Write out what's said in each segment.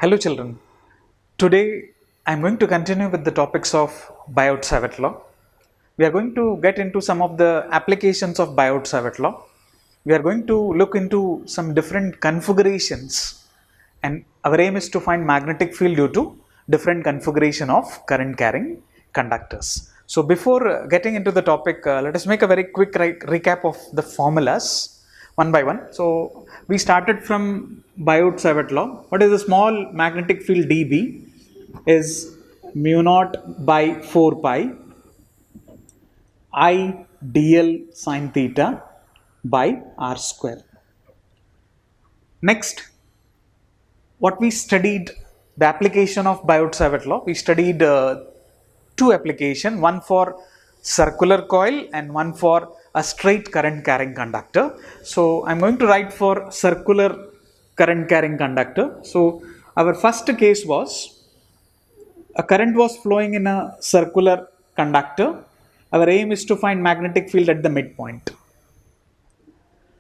Hello children. Today I am going to continue with the topics of Biot-Savart law. We are going to get into some of the applications of Biot-Savart law. We are going to look into some different configurations, and our aim is to find magnetic field due to different configuration of current carrying conductors. So before getting into the topic, let us make a very quick recap of the formulas one by one. So we started from Biot-Savart law. What is the small magnetic field dB? Is mu naught by 4 pi I dl sine theta by r square. Next, what we studied, the application of Biot-Savart law. We studied two applications, one for circular coil and one for a straight current carrying conductor. So I'm going to write for circular current carrying conductor. So our first case was a current was flowing in a circular conductor. Our aim is to find magnetic field at the midpoint.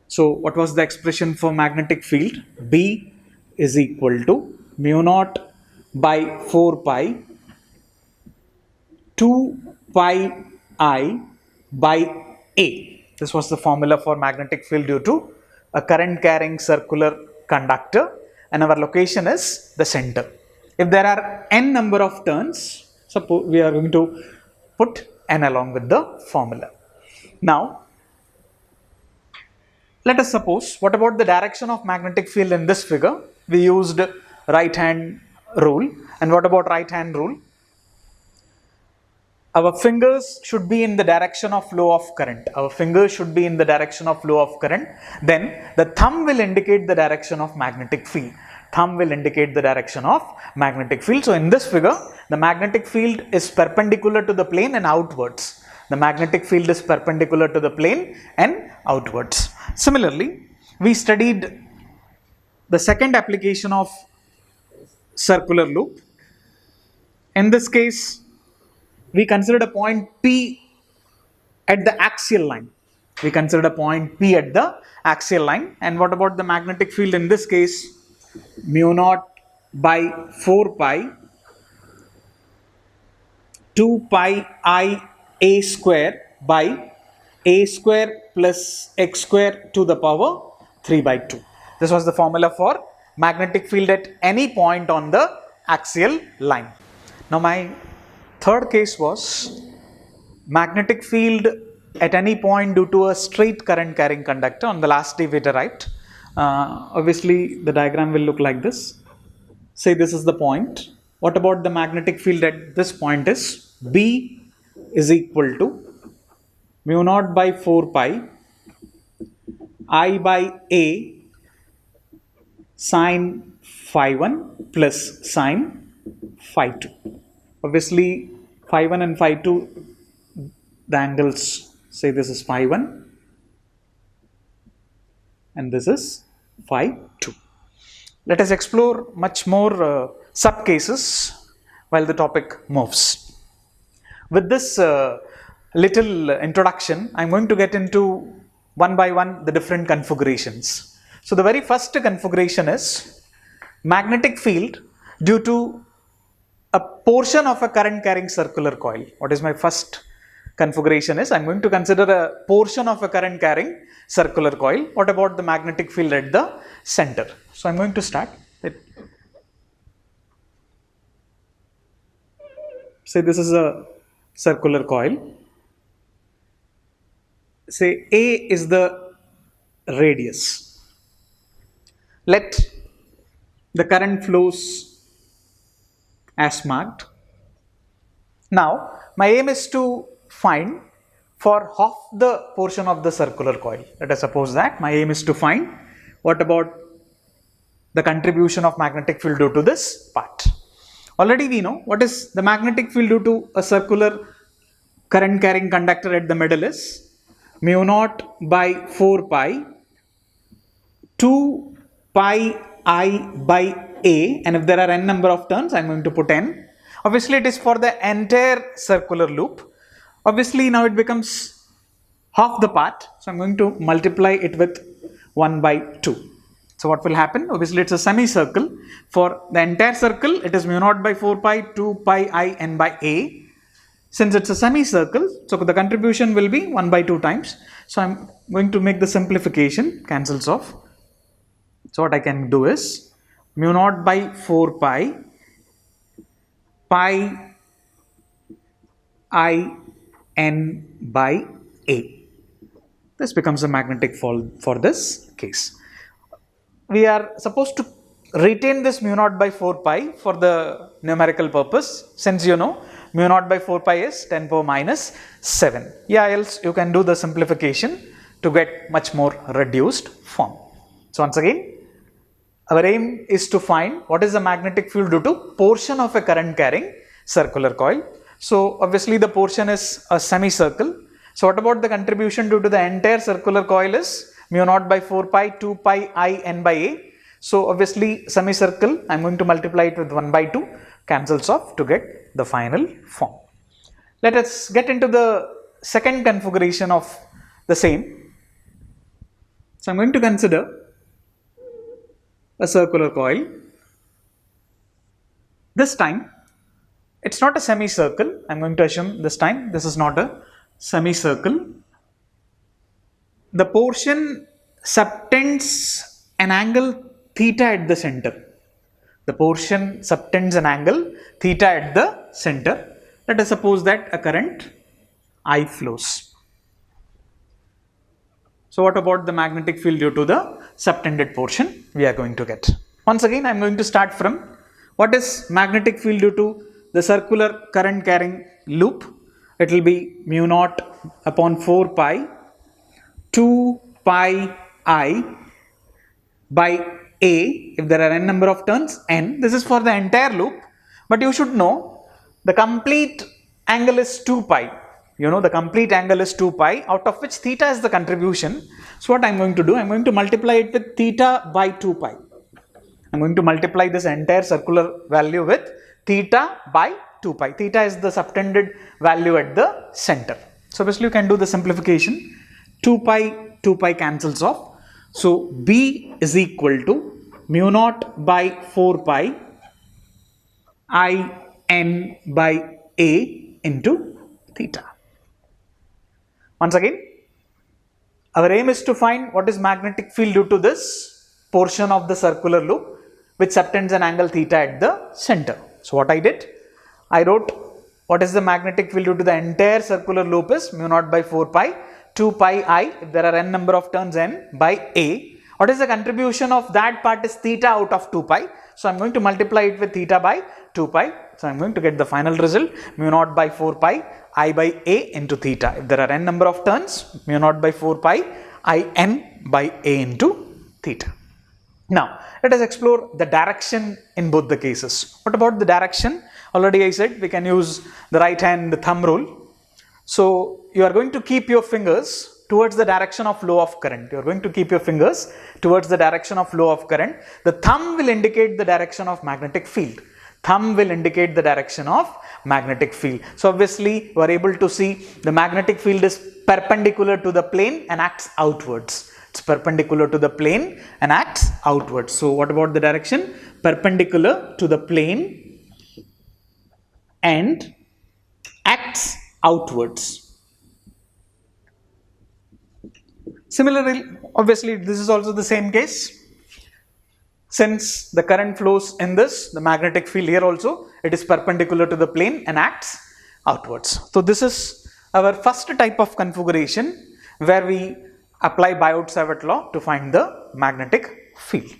So what was the expression for magnetic field? B is equal to mu naught by 4 pi 2 pi I by A. This was the formula for magnetic field due to a current carrying circular conductor, and our location is the center. If there are n number of turns, suppose we are going to put n along with the formula. Now, let us suppose, what about the direction of magnetic field in this figure? We used right hand rule. And what about right hand rule? Our fingers should be in the direction of flow of current. Our fingers should be in the direction of flow of current. Then the thumb will indicate the direction of magnetic field. Thumb will indicate the direction of magnetic field. So in this figure, the magnetic field is perpendicular to the plane and outwards. The magnetic field is perpendicular to the plane and outwards. Similarly, we studied the second application of circular loop. In this case, we considered a point P at the axial line. We considered a point P at the axial line. And what about the magnetic field in this case? Mu naught by 4 pi 2 pi I A square by A square plus x square to the power 3 by 2. This was the formula for magnetic field at any point on the axial line. Now my third case was magnetic field at any point due to a straight current carrying conductor. On the last dividerite, obviously the diagram will look like this. Say this is the point. What about the magnetic field at this point is B is equal to mu naught by 4 pi I by A sine phi 1 plus sine phi 2. Obviously phi 1 and phi 2, the angles, say this is phi 1 and this is phi 2. Let us explore much more sub cases while the topic moves. With this little introduction, I am going to get into one by one the different configurations. So the very first configuration is magnetic field due to a portion of a current carrying circular coil. What is my first configuration is? I am going to consider a portion of a current carrying circular coil. What about the magnetic field at the center? So I am going to start. Say this is a circular coil. Say A is the radius. Let the current flows as marked. Now my aim is to find for half the portion of the circular coil. Let us suppose that my aim is to find what about the contribution of magnetic field due to this part. Already we know what is the magnetic field due to a circular current carrying conductor at the middle is mu naught by 4 pi 2 pi I by A, and if there are n number of turns, I am going to put n. Obviously it is for the entire circular loop. Obviously now it becomes half the part, so I am going to multiply it with 1 by 2. So what will happen? Obviously it's a semicircle. For the entire circle, it is mu naught by 4 pi 2 pi I n by a. Since it's a semicircle, so the contribution will be 1 by 2 times. So I'm going to make the simplification, cancels off. So what I can do is mu naught by 4 pi I n by a. This becomes a magnetic field for this case. We are supposed to retain this mu naught by 4 pi for the numerical purpose, since you know mu naught by 4 pi is 10 power minus 7. Yeah, else you can do the simplification to get much more reduced form. So once again, our aim is to find what is the magnetic field due to portion of a current carrying circular coil. So obviously the portion is a semicircle. So what about the contribution due to the entire circular coil is mu naught by 4 pi 2 pi I n by a. So obviously semicircle, I am going to multiply it with 1 by 2, cancels off to get the final form. Let us get into the second configuration of the same. So I am going to consider a circular coil. This time it's not a semicircle. I am going to assume this time this is not a semicircle. The portion subtends an angle theta at the center. The portion subtends an angle theta at the center. Let us suppose that a current I flows. So what about the magnetic field due to the subtended portion we are going to get? Once again, I am going to start from what is magnetic field due to the circular current carrying loop. It will be mu naught upon 4 pi 2 pi I by a, if there are n number of turns, n. This is for the entire loop, but you should know the complete angle is 2 pi. You know the complete angle is 2 pi, out of which theta is the contribution. So what I am going to do, I am going to multiply it with theta by 2 pi. I am going to multiply this entire circular value with theta by 2 pi. Theta is the subtended value at the center. So obviously you can do the simplification. 2 pi cancels off. So B is equal to mu naught by 4 pi I n by a into theta. Once again, our aim is to find what is magnetic field due to this portion of the circular loop which subtends an angle theta at the center. So what I did, I wrote what is the magnetic field due to the entire circular loop is mu naught by 4 pi 2 pi I, if there are n number of turns, n by a. What is the contribution of that part is theta out of 2 pi. So I am going to multiply it with theta by 2 pi. So I am going to get the final result mu naught by 4 pi I by a into theta. If there are n number of turns, mu naught by 4 pi I n by a into theta. Now let us explore the direction in both the cases. What about the direction? Already I said we can use the right hand thumb rule. So you are going to keep your fingers towards the direction of flow of current. You are going to keep your fingers towards the direction of flow of current. The thumb will indicate the direction of magnetic field. Thumb will indicate the direction of magnetic field. So obviously you are able to see the magnetic field is perpendicular to the plane and acts outwards. It's perpendicular to the plane and acts outwards. So what about the direction? Perpendicular to the plane and acts outwards. Similarly, obviously this is also the same case. Since the current flows in this, the magnetic field here also, it is perpendicular to the plane and acts outwards. So this is our first type of configuration where we apply Biot-Savart law to find the magnetic field.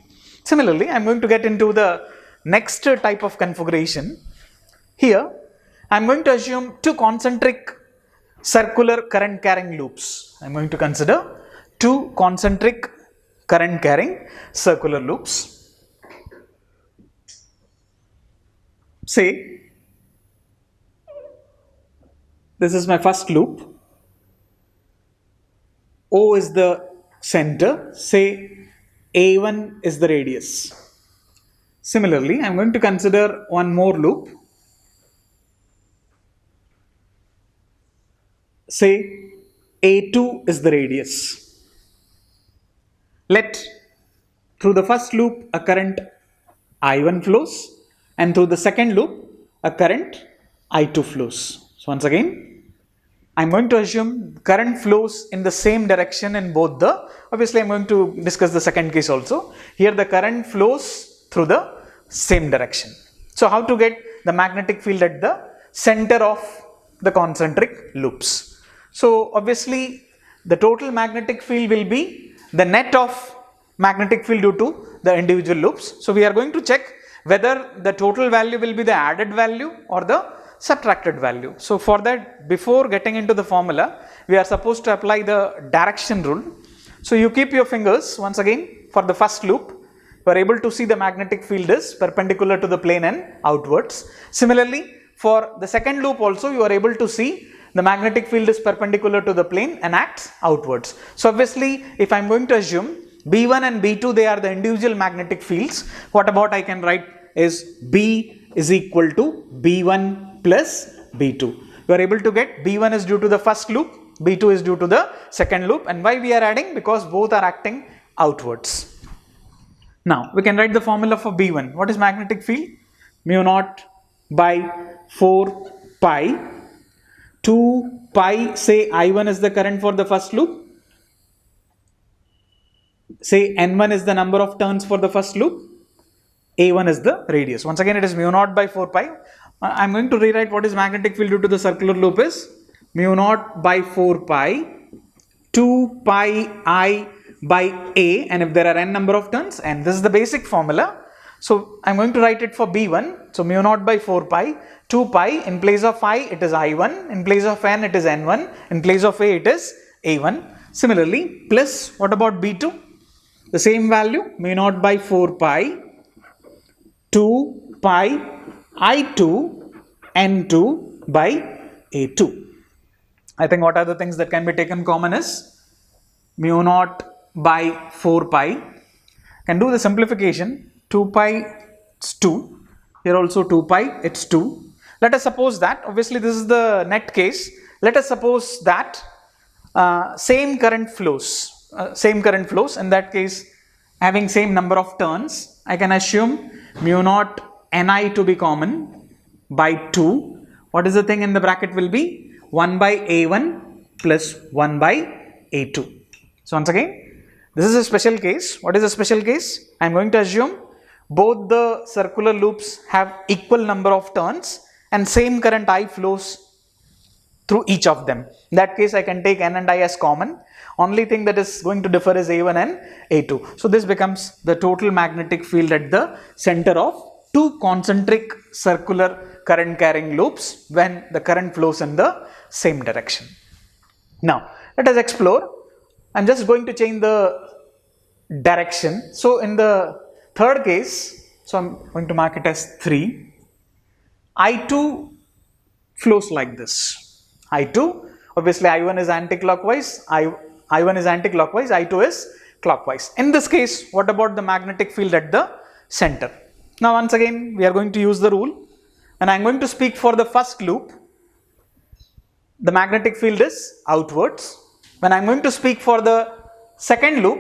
Similarly, I am going to get into the next type of configuration. Here, I am going to assume two concentric circular current carrying loops. I am going to consider two concentric current carrying circular loops. Say, this is my first loop. O is the center. Say A1 is the radius. Similarly, I am going to consider one more loop. Say A2 is the radius. Let through the first loop a current I1 flows, and through the second loop a current I2 flows. So once again, I'm going to assume current flows in the same direction in both the, obviously I'm going to discuss the second case also. Here the current flows through the same direction. So how to get the magnetic field at the center of the concentric loops? So obviously the total magnetic field will be the net of magnetic field due to the individual loops. So we are going to check whether the total value will be the added value or the subtracted value. So for that, before getting into the formula, we are supposed to apply the direction rule. So you keep your fingers once again for the first loop. You are able to see the magnetic field is perpendicular to the plane and outwards. Similarly, for the second loop also you are able to see the magnetic field is perpendicular to the plane and acts outwards. So obviously, if I am going to assume B1 and B2, they are the individual magnetic fields. What about I can write is B is equal to B1 plus B2. You are able to get B1 is due to the first loop, B2 is due to the second loop, and why we are adding? Because both are acting outwards. Now we can write the formula for B1. What is magnetic field? Mu naught by 4 pi, 2 pi, say I1 is the current for the first loop, say N1 is the number of turns for the first loop, A1 is the radius. Once again, it is mu naught by 4 pi. I'm going to rewrite what is magnetic field due to the circular loop is mu naught by 4 pi, 2 pi I by A, and if there are n number of turns, and this is the basic formula. So I'm going to write it for B1. So mu naught by 4 pi, 2 pi, in place of I it is I1, in place of n it is N1, in place of A it is A1. Similarly, plus what about B2? The same value, mu naught by 4 pi, 2 pi I2 N2 by A2. I think what are the things that can be taken common is mu naught by 4 pi. Can do the simplification. 2 pi is 2. Here also 2 pi, it's 2. Let us suppose that, obviously this is the net case. Let us suppose that same current flows. In that case, having same number of turns, I can assume mu naught Ni to be common by 2. What is the thing in the bracket will be? 1 by A1 plus 1 by A2. So once again, this is a special case. What is a special case? I am going to assume both the circular loops have equal number of turns and same current I flows through each of them. In that case, I can take N and I as common. Only thing that is going to differ is A1 and A2. So this becomes the total magnetic field at the center of two concentric circular current carrying loops when the current flows in the same direction. Now let us explore. I'm just going to change the direction. So in the third case, so I'm going to mark it as 3. I2 flows like this. I2, obviously I1 is anti-clockwise, I1 is anti-clockwise, I2 is clockwise. In this case, what about the magnetic field at the center? Now once again, we are going to use the rule, and I'm going to speak for the first loop. The magnetic field is outwards. When I'm going to speak for the second loop,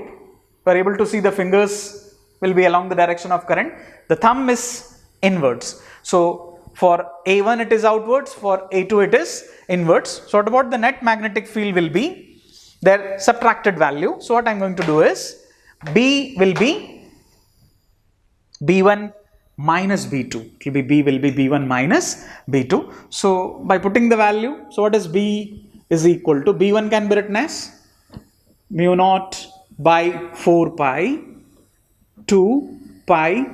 we are able to see the fingers will be along the direction of current. The thumb is inwards. So for A1 it is outwards, for A2 it is inwards. So what about the net magnetic field will be their subtracted value. So what I'm going to do is B will be B1 minus B2. It will be B will be B1 minus B2. So by putting the value, so what is B is equal to, B1 can be written as mu naught by 4 pi 2 pi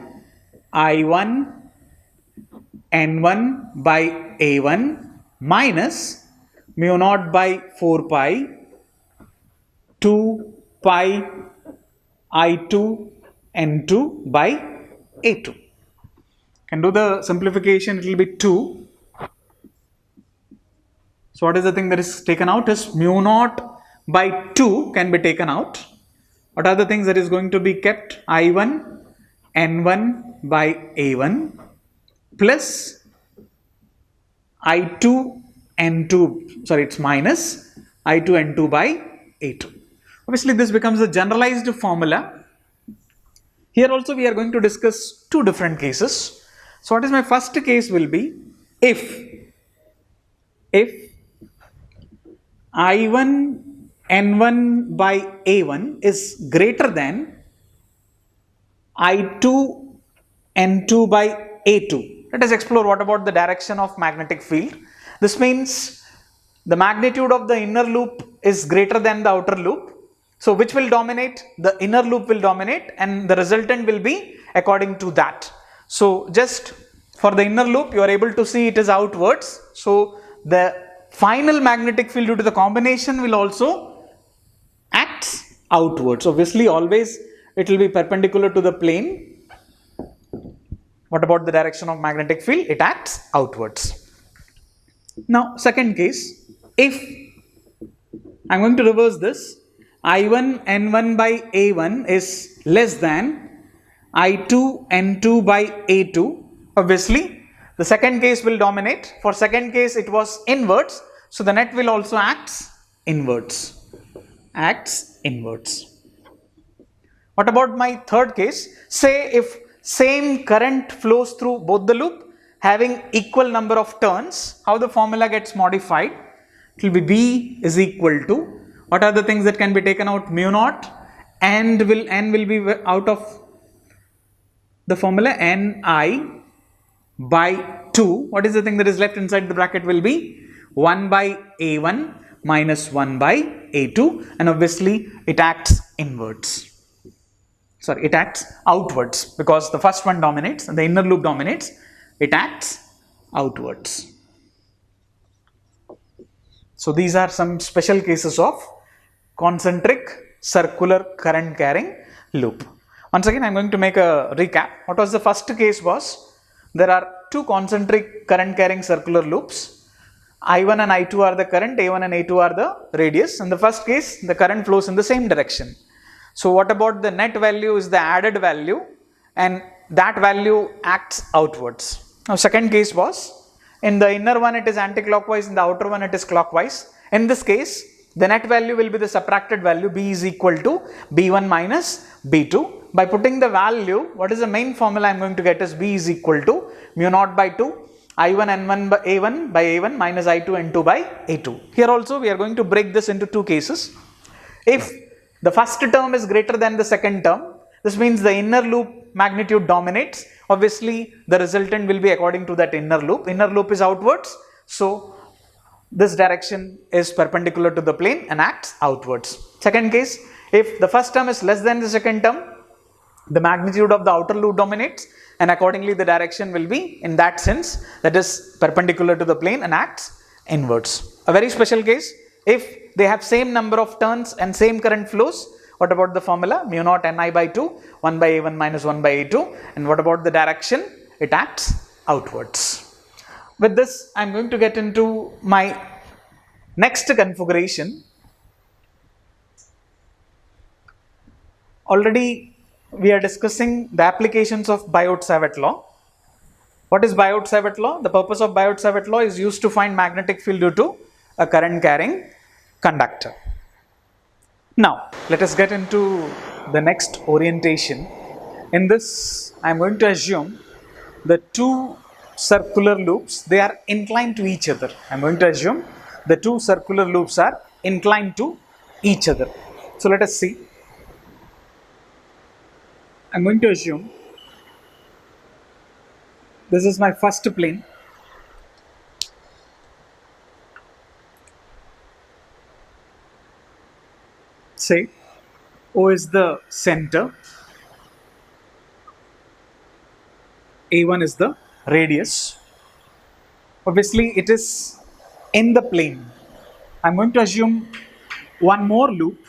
I1 N1 by A1 minus mu naught by 4 pi 2 pi I2 N2 by A2. Can do the simplification, it will be 2. So what is the thing that is taken out is mu naught by 2 can be taken out. What are the things that is going to be kept? I1 N1 by A1 plus I2 N2, sorry, it's minus I2 N2 by A2. Obviously this becomes a generalized formula. Here also we are going to discuss two different cases. So what is my first case will be if I1 N1 by A1 is greater than I2 N2 by A2. Let us explore what about the direction of magnetic field. This means the magnitude of the inner loop is greater than the outer loop. So which will dominate? The inner loop will dominate and the resultant will be according to that. So just for the inner loop you are able to see it is outwards. So the final magnetic field due to the combination will also act outwards. Obviously always it will be perpendicular to the plane. What about the direction of magnetic field? It acts outwards. Now second case, if I am going to reverse this, I1 N1 by A1 is less than I2 N2 by A2. Obviously the second case will dominate. For second case it was inwards, so the net will also acts inwards. What about my third case? Say if same current flows through both the loop having equal number of turns, how the formula gets modified? It will be B is equal to, what are the things that can be taken out? Mu naught, and N will be out of the formula Ni by 2. What is the thing that is left inside the bracket will be 1 by A1 minus 1 by A2, and obviously it acts inwards. Sorry, it acts outwards because the first one dominates and the inner loop dominates. It acts outwards. So these are some special cases of concentric circular current carrying loop. Once again I am going to make a recap. What was the first case was, there are two concentric current carrying circular loops. I1 and I2 are the current, A1 and A2 are the radius. In the first case the current flows in the same direction. So what about the net value is the added value, and that value acts outwards. Now second case was, in the inner one it is anti-clockwise, in the outer one it is clockwise. In this case the net value will be the subtracted value, B is equal to B1 minus B2. By putting the value, what is the main formula I am going to get is B is equal to mu naught by 2 I1 N1 by A1 minus I2 N2 by A2. Here also we are going to break this into two cases. If the first term is greater than the second term, this means the inner loop magnitude dominates. Obviously the resultant will be according to that inner loop. Inner loop is outwards, so this direction is perpendicular to the plane and acts outwards. Second case, if the first term is less than the second term, the magnitude of the outer loop dominates and accordingly the direction will be in that sense, that is perpendicular to the plane and acts inwards. A very special case, if they have same number of turns and same current flows, what about the formula? Mu naught Ni by 2, 1 by A1 minus 1 by A2, and what about the direction? It acts outwards. With this I am going to get into my next configuration. Already we are discussing the applications of Biot-Savart law. What is Biot-Savart law? The purpose of Biot-Savart law is used to find magnetic field due to a current carrying conductor. Now let us get into the next orientation. In this I am going to assume the two circular loops, they are inclined to each other. I am going to assume the two circular loops are inclined to each other. So let us see. I am going to assume this is my first plane. Say O is the center, A1 is the radius. Obviously it is in the plane. I am going to assume one more loop.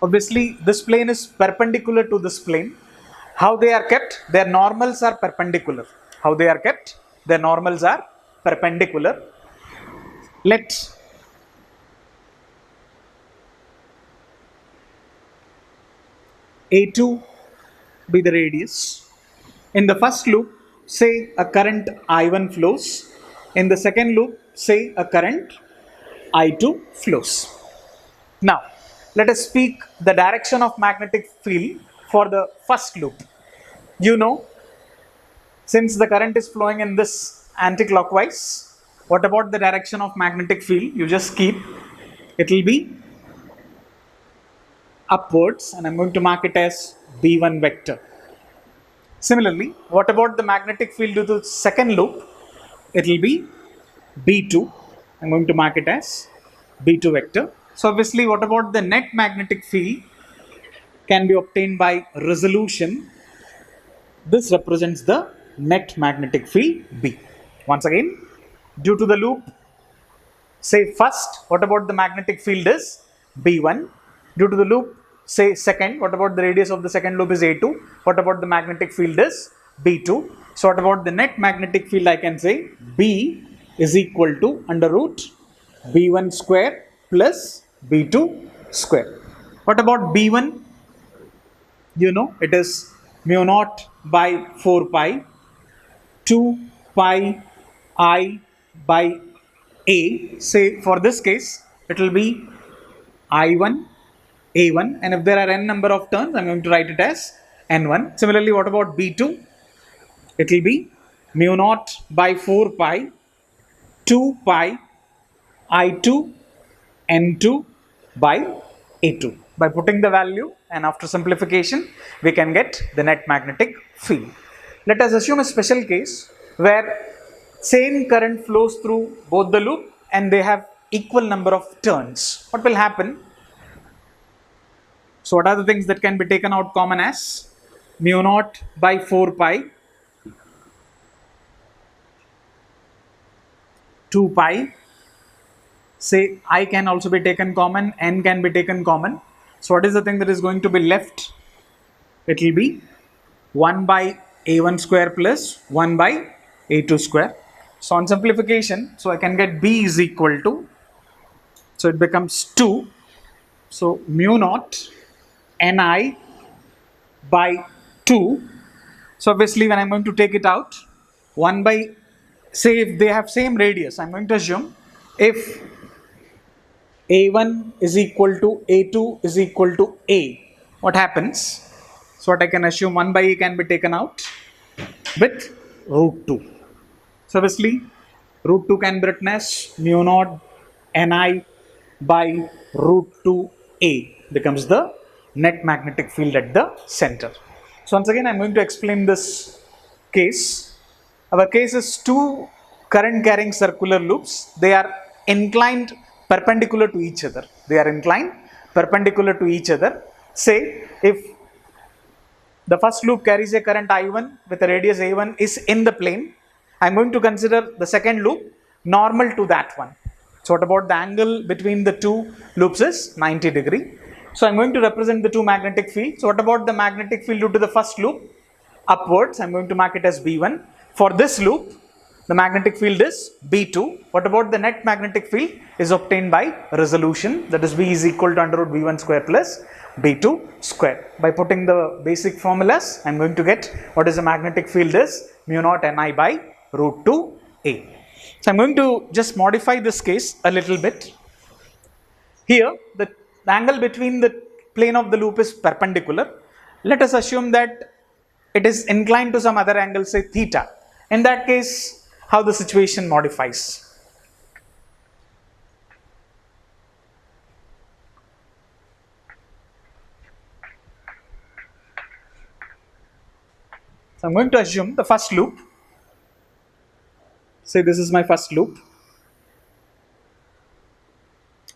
Obviously this plane is perpendicular to this plane. How they are kept? Their normals are perpendicular. Let A2 be the radius. In the first loop, say a current I1 flows. In the second loop, say a current I2 flows. Now, let us speak the direction of magnetic field for the first loop. You know, since the current is flowing in this anti-clockwise, what about the direction of magnetic field? You just keep, it will be upwards, and I'm going to mark it as B1 vector. Similarly, what about the magnetic field due to the second loop? It will be B2. I'm going to mark it as B2 vector. So obviously, what about the net magnetic field can be obtained by resolution? This represents the net magnetic field B. Once again, due to the loop, say first, what about the magnetic field is B1. Due to the loop, say second, what about the radius of the second loop is A2. What about the magnetic field is B2. So what about the net magnetic field? I can say B is equal to under root B1 square plus B2 square. What about B1? You know, it is mu naught by 4 pi 2 pi I by A. Say for this case, it will be I1 A1, and if there are n number of turns, I'm going to write it as N1. Similarly, what about B2? It will be mu naught by 4 pi 2 pi I2 N2 by A2. By putting the value and after simplification, we can get the net magnetic field. Let us assume a special case where same current flows through both the loop and they have equal number of turns. What will happen? So what are the things that can be taken out common as? Mu naught by 4 pi 2 pi. Say I can also be taken common, n can be taken common. So what is the thing that is going to be left? It will be 1 by a1 square plus 1 by a2 square. So on simplification, so I can get b is equal to, so it becomes 2. So mu naught ni by 2. So obviously when I'm going to take it out, 1 by, say if they have same radius, I'm going to assume if A1 is equal to A2 is equal to A, what happens? So what I can assume 1 by A can be taken out with root 2. So obviously root 2 can be written as mu naught Ni by root 2A becomes the net magnetic field at the center. So once again I'm going to explain this case. Our case is two current carrying circular loops. They are inclined perpendicular to each other. They are inclined perpendicular to each other. Say if the first loop carries a current I1 with a radius A1 is in the plane, I'm going to consider the second loop normal to that one. So what about the angle between the two loops is 90 degree. So I'm going to represent the two magnetic fields. So what about the magnetic field due to the first loop? Upwards, I'm going to mark it as B1. For this loop, the magnetic field is B2. What about the net magnetic field is obtained by resolution, that is B is equal to under root B1 square plus B2 square. By putting the basic formulas, I'm going to get what is the magnetic field is mu naught Ni by root 2A. So I'm going to just modify this case a little bit. Here, the angle between the plane of the loop is perpendicular. Let us assume that it is inclined to some other angle, say theta. In that case, how the situation modifies. So I'm going to assume the first loop. Say this is my first loop.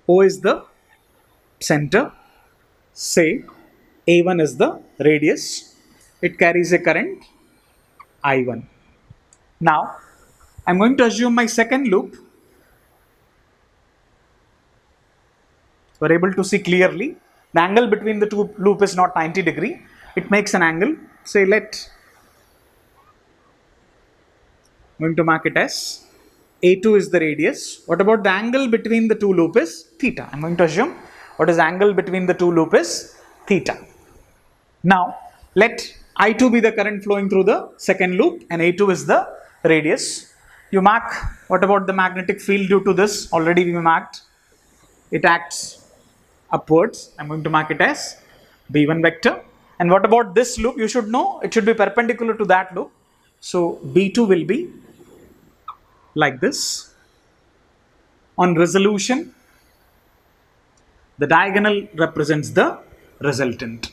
O is the center. Say A1 is the radius. It carries a current I1. Now, I'm going to assume my second loop. We're able to see clearly the angle between the two loop is not 90 degree. It makes an angle. Say I'm going to mark it as A2 is the radius. What about the angle between the two loop is theta. I'm going to assume what is the angle between the two loop is theta. Now let I2 be the current flowing through the second loop and A2 is the radius. You mark what about the magnetic field due to this, already we marked. It acts upwards. I'm going to mark it as B1 vector. And what about this loop? You should know it should be perpendicular to that loop. So B2 will be like this. On resolution, the diagonal represents the resultant.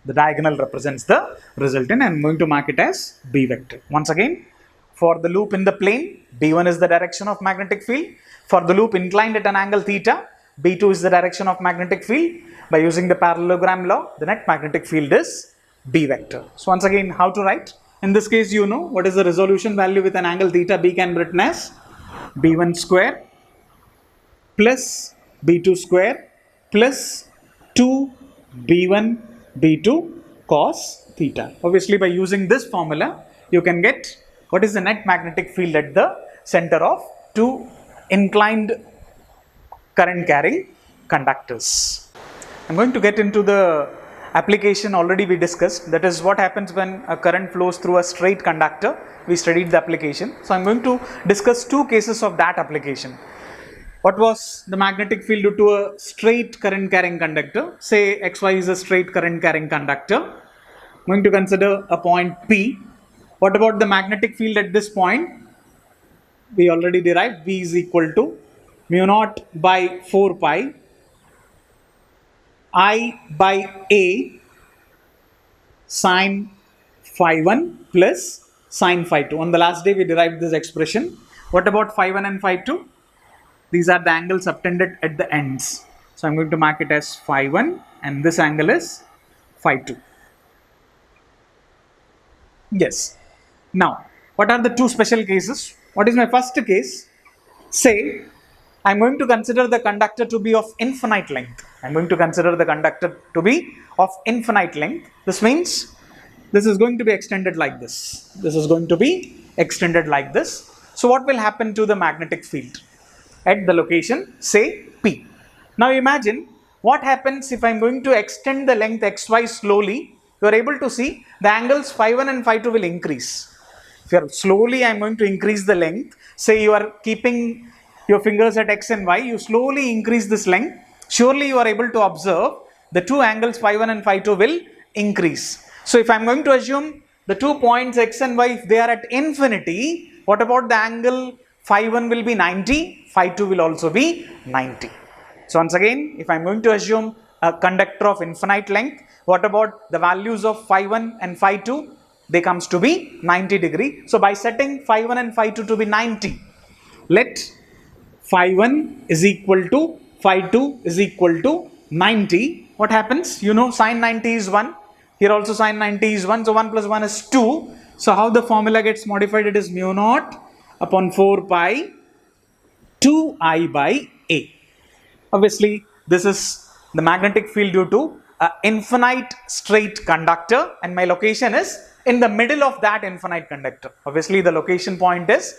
The diagonal represents the resultant, and I'm going to mark it as B vector. Once again, for the loop in the plane, B1 is the direction of magnetic field. For the loop inclined at an angle theta, B2 is the direction of magnetic field. By using the parallelogram law, the net magnetic field is B vector. So once again, how to write? In this case, you know what is the resolution value with an angle theta. B can be written as B1 square plus B2 square plus 2 B1 B2 cos theta. Obviously, by using this formula, you can get what is the net magnetic field at the center of two inclined current carrying conductors. I'm going to get into the application already we discussed. That is what happens when a current flows through a straight conductor. We studied the application. So I'm going to discuss two cases of that application. What was the magnetic field due to a straight current carrying conductor? Say XY is a straight current carrying conductor. I'm going to consider a point P. What about the magnetic field at this point? We already derived V is equal to mu naught by 4 pi I by A sine phi 1 plus sine phi 2. On the last day we derived this expression. What about phi 1 and phi 2? These are the angles subtended at the ends. So I'm going to mark it as phi 1 and this angle is phi 2. Yes. Now, what are the two special cases? What is my first case? Say, I'm going to consider the conductor to be of infinite length. I'm going to consider the conductor to be of infinite length. This means this is going to be extended like this. This is going to be extended like this. So what will happen to the magnetic field at the location, say P? Now imagine what happens if I'm going to extend the length xy slowly. You are able to see the angles phi 1 and phi 2 will increase. If you are slowly, I'm going to increase the length. Say you are keeping your fingers at x and y, you slowly increase this length. Surely you are able to observe the two angles phi 1 and phi 2 will increase. So if I'm going to assume the 2 points x and y, if they are at infinity, what about the angle phi 1 will be 90, phi 2 will also be 90. So once again, if I'm going to assume a conductor of infinite length, what about the values of phi 1 and phi 2? They comes to be 90 degree. So by setting phi 1 and phi 2 to be 90, let phi 1 is equal to phi 2 is equal to 90. What happens? You know sine 90 is 1. Here also sine 90 is 1. So 1 plus 1 is 2. So how the formula gets modified? It is mu naught upon 4 pi 2I by A. Obviously, this is the magnetic field due to an infinite straight conductor, and my location is in the middle of that infinite conductor. Obviously, the location point is,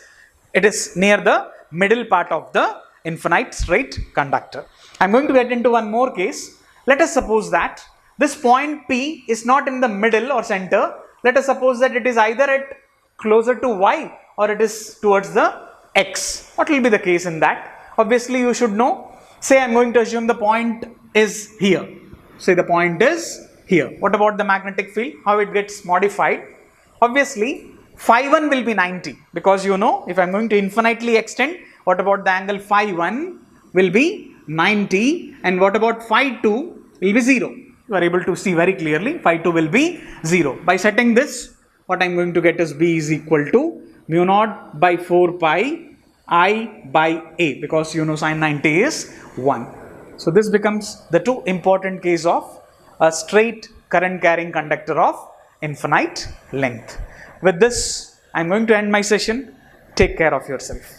it is near the middle part of the infinite straight conductor. I'm going to get into one more case. Let us suppose that this point P is not in the middle or center. Let us suppose that it is either at closer to Y or it is towards the X. What will be the case in that? Obviously, you should know. Say I'm going to assume the point is here. Say the point is here. What about the magnetic field? How it gets modified? Obviously, phi 1 will be 90 because you know if I'm going to infinitely extend, what about the angle phi 1 will be 90 and what about phi 2 will be 0. You are able to see very clearly phi 2 will be 0. By setting this, what I'm going to get is B is equal to mu naught by 4 pi I by A, because you know sine 90 is 1. So this becomes the two important case of a straight current carrying conductor of infinite length. With this, I'm going to end my session. Take care of yourself.